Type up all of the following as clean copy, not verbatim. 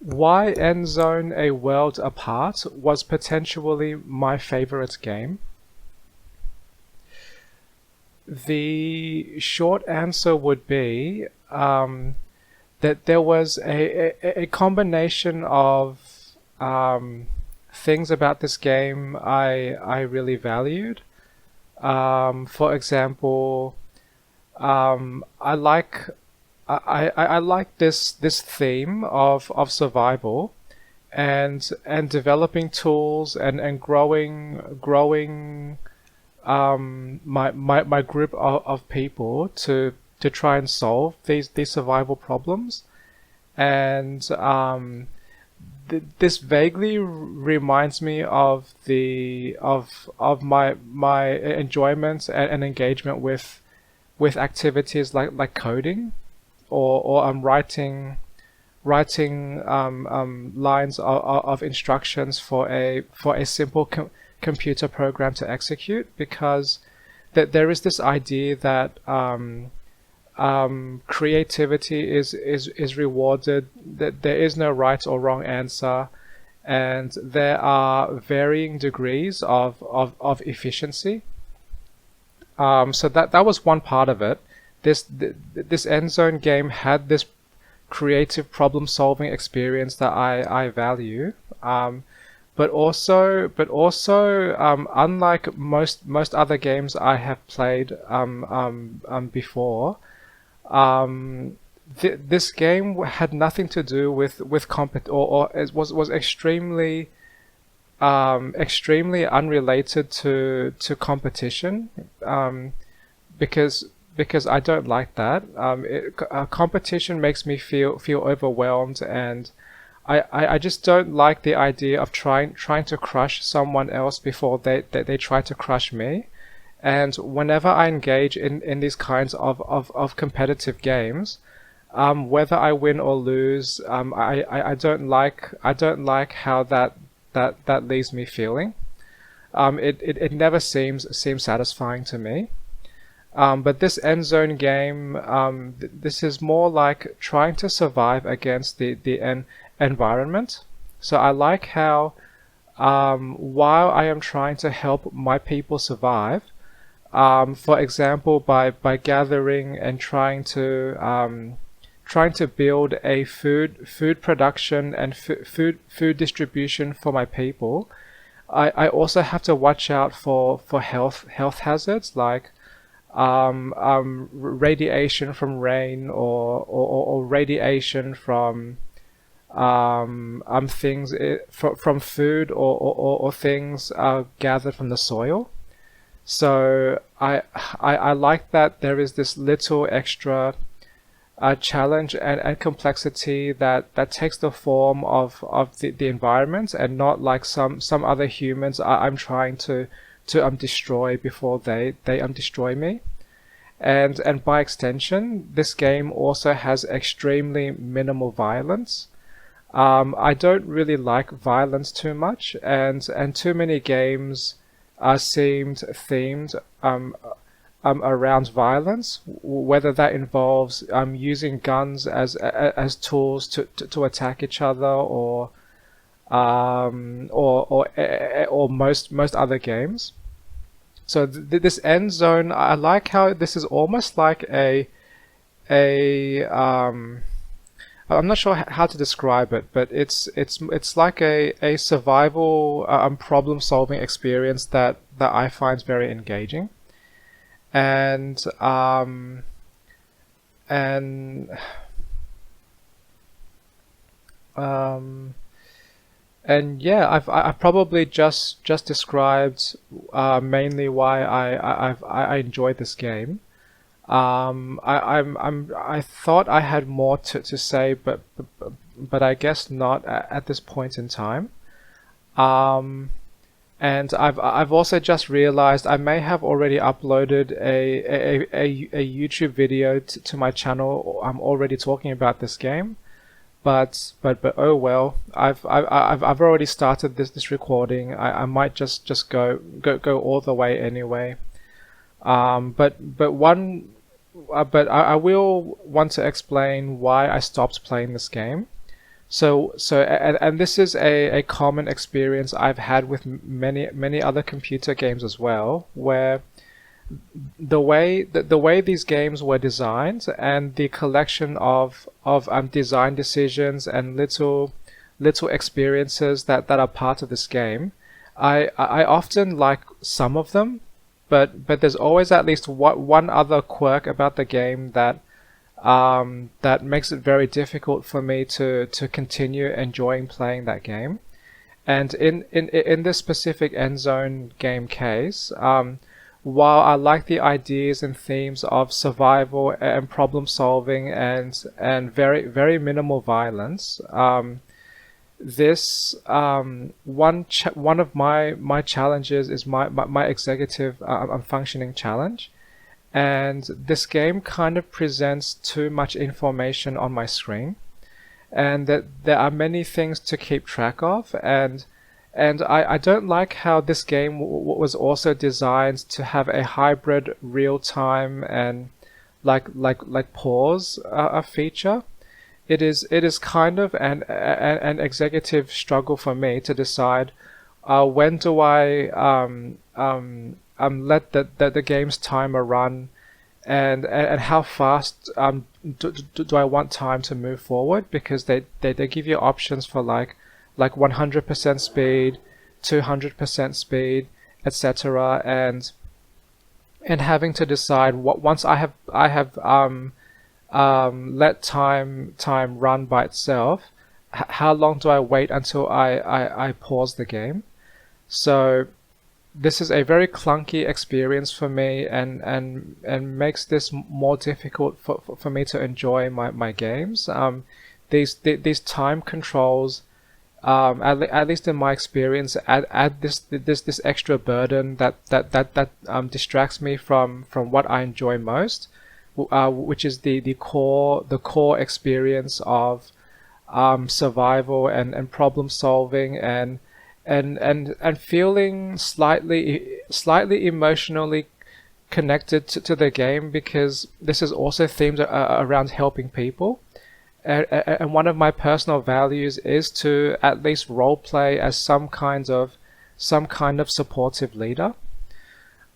Why Endzone A World Apart was potentially my favorite game? The short answer would be that there was a combination of things about this game I really valued. For example, I like I like this theme of survival and developing tools and growing my group of people to try and solve these survival problems. And this vaguely reminds me of my enjoyment and engagement with activities like coding or writing lines of instructions for a simple computer program to execute, because that there is this idea that creativity is rewarded, that there is no right or wrong answer, and there are varying degrees of efficiency. So that was one part of it. This Endzone game had this creative problem solving experience that I value. But also, unlike most other games I have played before, this game had nothing to do with compet or it was extremely unrelated to competition, because I don't like that. Competition makes me feel overwhelmed, and I just don't like the idea of trying to crush someone else before they try to crush me. And whenever I engage in these kinds of competitive games, whether I win or lose, I don't like how that leaves me feeling. It never seems satisfying to me. But this end zone game, this is more like trying to survive against the environment. So I like how, while I am trying to help my people survive, for example, by gathering and trying to build a food production and food distribution for my people, I also have to watch out for health hazards like radiation from rain or radiation from things from food or things gathered from the soil. So I like that there is this little extra challenge and complexity that takes the form of the environment, and not like some other humans I'm trying to destroy before they destroy me. And by extension, this game also has extremely minimal violence. I don't really like violence too much, and too many games seemed themed around violence, whether that involves using guns as tools to attack each other, or most other games. So this end zone, I like how this is almost like a I'm not sure how to describe it, but it's like a survival problem solving experience that I find very engaging. And and um and yeah, I've probably just described mainly why I enjoyed this game. I thought I had more to say, but I guess not at this point in time. Um, and I've also just realized I may have already uploaded a YouTube video to my channel. I'm already talking about this game, but oh well. I've already started this recording. I might just go all the way anyway. But I will want to explain why I stopped playing this game. And this is a common experience I've had with many other computer games as well, where the way these games were designed and the collection of design decisions and little experiences that are part of this game, I often like some of them, but there's always at least one other quirk about the game that makes it very difficult for me to continue enjoying playing that game. And in this specific Endzone game case, while I like the ideas and themes of survival and problem solving and very minimal violence, this one of my challenges is my executive functioning challenge, and this game kind of presents too much information on my screen, and that there are many things to keep track of, and I don't like how this game was also designed to have a hybrid real time and like pause feature. It is kind of an executive struggle for me to decide when do I let the game's timer run, and how fast do I want time to move forward, because they give you options for like 100% speed, 200% speed, etc. And having to decide what once I have let time run by itself, how long do I wait until I pause the game? So this is a very clunky experience for me, and makes this more difficult for me to enjoy my games. These time controls, at least in my experience, add this extra burden that distracts me from what I enjoy most, which is the core experience of survival and problem solving and feeling slightly emotionally connected to the game, because this is also themed around helping people. And one of my personal values is to at least role play as some kind of supportive leader.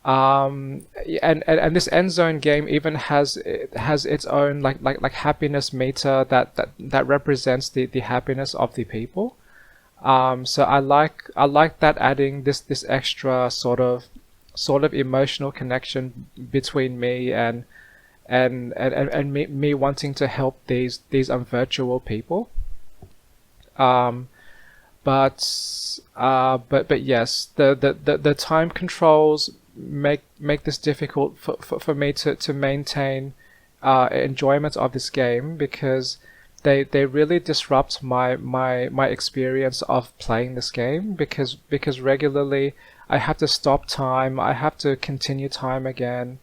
And this Endzone game even has its own like happiness meter that represents the happiness of the people. So I like that, adding this extra sort of emotional connection between me and me wanting to help these virtual people. Um, but yes, the time controls make this difficult for me to maintain enjoyment of this game, because they really disrupt my experience of playing this game, because regularly I have to stop time, I have to continue time again,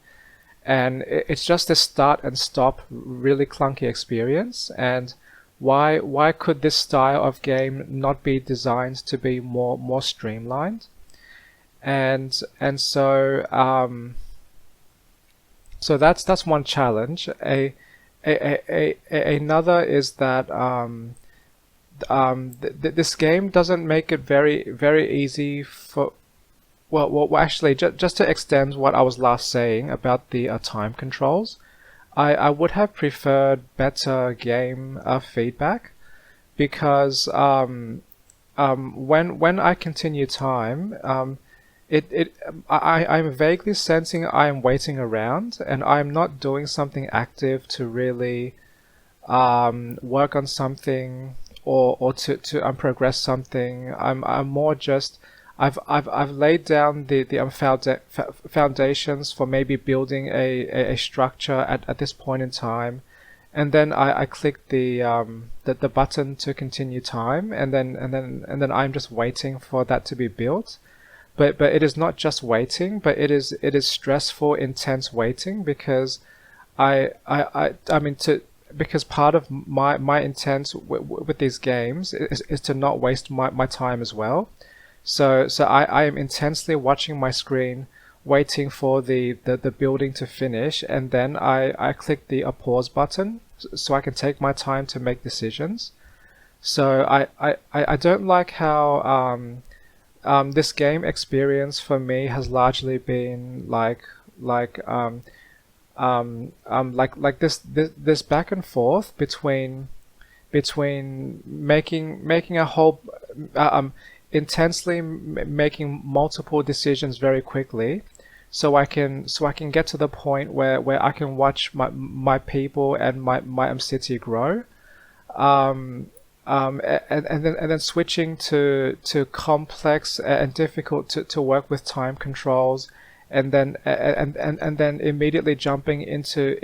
and it's just a start and stop really clunky experience. And why could this style of game not be designed to be more streamlined? And so that's one challenge. Another is that this game doesn't make it very easy for, well actually, just to extend what I was last saying about the time controls, I would have preferred better game feedback, because when I continue time, I'm vaguely sensing I am waiting around, and I'm not doing something active to really work on something, or to progress something. I'm more just, I've laid down the foundations for maybe building a structure at this point in time, and then I click the button to continue time, and then I'm just waiting for that to be built. But it is not just waiting, but it is stressful, intense waiting, because I mean, because part of my intent with these games is to not waste my time as well. So I am intensely watching my screen, waiting for the building to finish, and then I click the pause button so I can take my time to make decisions. So I don't like how this game experience for me has largely been like this back and forth between making a whole intensely making multiple decisions very quickly, so I can get to the point where I can watch my people and my city grow, and then switching to complex and difficult to work with time controls, and then immediately jumping into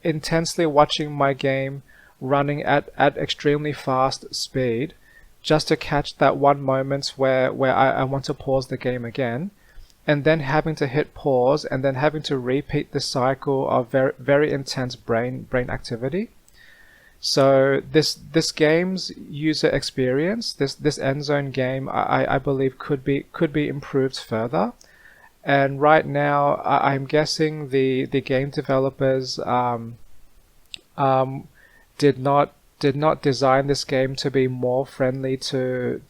intensely watching my game running at extremely fast speed, just to catch that one moment where I want to pause the game again, and then having to hit pause and then having to repeat the cycle of very intense brain activity. So this game's user experience, this Endzone game, I believe could be improved further. And right now, I'm guessing the game developers um, did not design this game to be more friendly to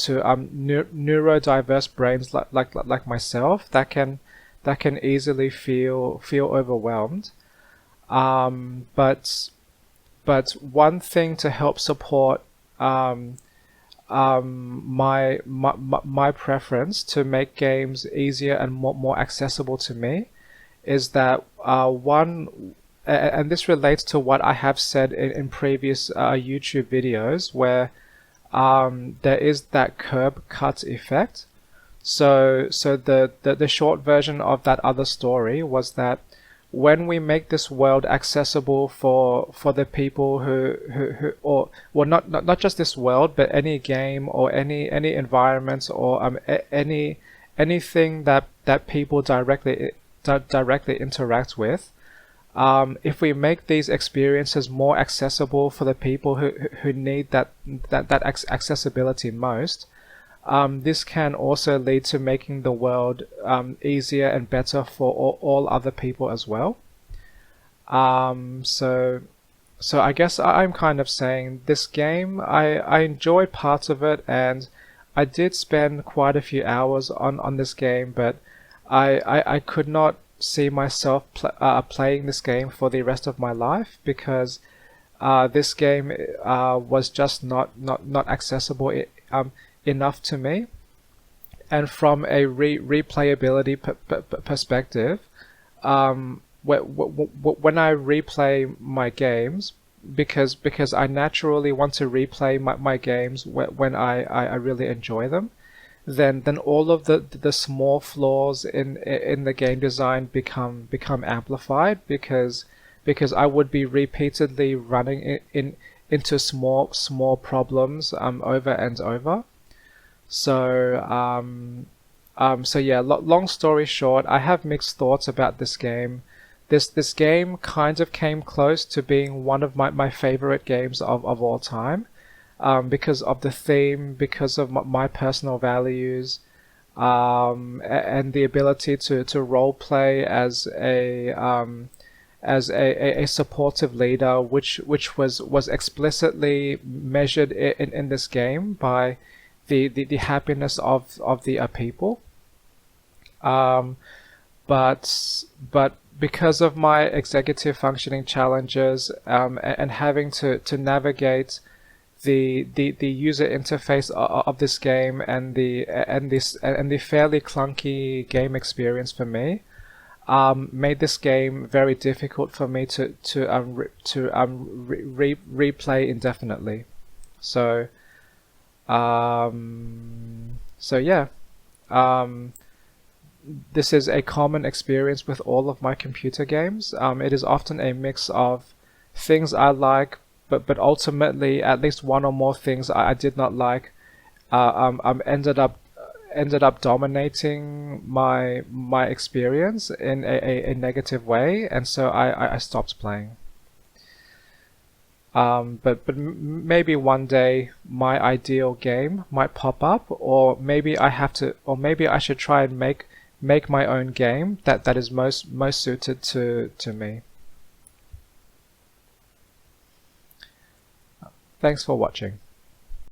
neurodiverse brains like myself that can easily feel overwhelmed. Um, but but one thing to help support um, my preference to make games easier and more accessible to me is that and this relates to what I have said in previous YouTube videos, where there is that curb cut effect. So the short version of that other story was that when we make this world accessible for the people who or well not just this world, but any game or any environment or anything that people directly interact with, if we make these experiences more accessible for the people who need that accessibility most, this can also lead to making the world easier and better for all other people as well. So I guess I'm kind of saying this game, I enjoyed parts of it, and I did spend quite a few hours on this game, but I could not see myself playing this game for the rest of my life, because this game was just not accessible enough to me. And from a replayability perspective, when I replay my games, because I naturally want to replay my games when I really enjoy them, then all of the small flaws in the game design become amplified, because I would be repeatedly running into small problems over and over. So so yeah, long story short, I have mixed thoughts about this game. This game kind of came close to being one of my favorite games of all time, because of the theme, because of my personal values, and the ability to role play as a supportive leader, which was explicitly measured in this game by the happiness of the people. Um, but because of my executive functioning challenges, and having to navigate the user interface of this game, and the fairly clunky game experience for me, made this game very difficult for me to replay indefinitely. So so yeah, um, this is a common experience with all of my computer games. It is often a mix of things I like, but ultimately at least one or more things I did not like. Ended up dominating my experience in a negative way, and so I stopped playing. But maybe one day my ideal game might pop up, or maybe or maybe I should try and make my own game that is most suited to me. Thanks for watching.